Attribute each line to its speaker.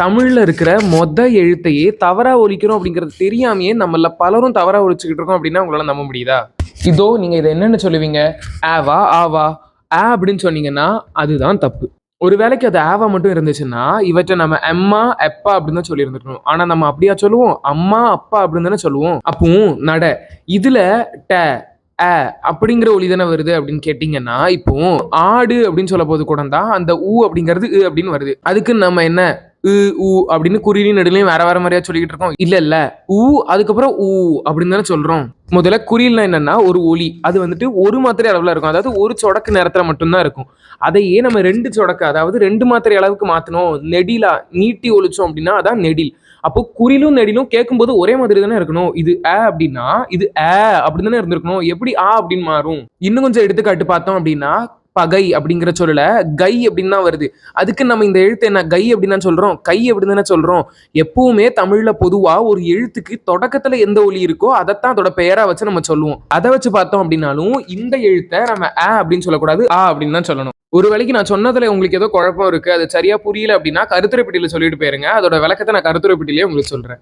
Speaker 1: தமிழ்ல இருக்கிற எழுத்தையே தவறா ஒலிக்கிறோம் அப்படிங்கிறது தெரியாமையே நம்மள பலரும் தவறா ஒலிச்சுக்கிட்டு இருக்கோம் அப்படின்னா உங்களால நம்ப முடியுதா? இதோ நீங்க இதை என்னன்னு சொல்லுவீங்க? ஆவா ஆவா அப்படின்னு சொன்னீங்கன்னா அதுதான் தப்பு. ஒரு வேளைக்கு அது ஆவா மட்டும் இருந்துச்சுன்னா இவற்றை நம்ம எம்மா எப்பா அப்படின்னு தான் சொல்லி இருந்திருக்கணும். ஆனா நம்ம அப்படியா சொல்லுவோம்? அம்மா அப்பா அப்படின்னு தானே சொல்லுவோம். அப்பவும் நட இதுல ட அ அப்படிங்கிற ஒலி தானே வருது அப்படின்னு கேட்டீங்கன்னா இப்போ ஆடு அப்படின்னு சொல்ல போது கூட தான் அந்த ஊ அப்படிங்கிறது அப்படின்னு வருது. அதுக்கு நம்ம என்ன ஊ அப்படின்னு குறிலையும் நெடுலையும் வேற வேற மாதிரியா சொல்லிக்கிட்டு இருக்கோம்? இல்ல ஊ அதுக்கப்புறம் ஊ அப்படின்னு தானே சொல்றோம். முதல்ல குறில்னா என்னன்னா ஒரு ஒலி, அது வந்துட்டு ஒரு மாத்திரை அளவுல இருக்கும், அதாவது ஒரு சொடக்கு நேரத்துல மட்டும்தான் இருக்கும். அதையே நம்ம ரெண்டு சொடக்கு, அதாவது ரெண்டு மாத்திரை அளவுக்கு மாத்தணும், நெடிலா நீட்டி ஒழிச்சோம் அப்படின்னா அதான் நெடில். அப்போ குறிலும் நெடிலும் கேட்கும்போது ஒரே மாதிரி தானே இருக்கணும். இது அப்படின்னா இது அப்படின்னு தானே இருந்திருக்கணும். எப்படி அப்படின்னு மாறும்? இன்னும் கொஞ்சம் எடுத்துக்காட்டு பார்த்தோம் அப்படின்னா பகை அப்படிங்கிற சொல்லல கை அப்படின்னு தான் வருது. அதுக்கு நம்ம இந்த எழுத்து என்ன கை அப்படின்னு சொல்றோம், கை அப்படின்னு தானே சொல்றோம். எப்பவுமே தமிழ்ல பொதுவா ஒரு எழுத்துக்கு தொடக்கத்துல எந்த ஒலி இருக்கோ அதைத்தான் அதோட பெயரா வச்சு நம்ம சொல்லுவோம். அதை வச்சு பார்த்தோம் அப்படின்னாலும் இந்த எழுத்தை நம்ம அப்படின்னு சொல்லக்கூடாது, அப்படின்னு தான் சொல்லணும். ஒரு வேளைக்கு நான் சொன்னதுல உங்களுக்கு ஏதோ குழப்பம் இருக்கு, அது சரியா புரியல அப்படின்னா கருத்துரை பெட்டியில சொல்லிட்டு போயிருங்க. அதோட விளக்கத்தை நான் கருத்துரை பெட்டியிலேயே உங்களுக்கு சொல்றேன்.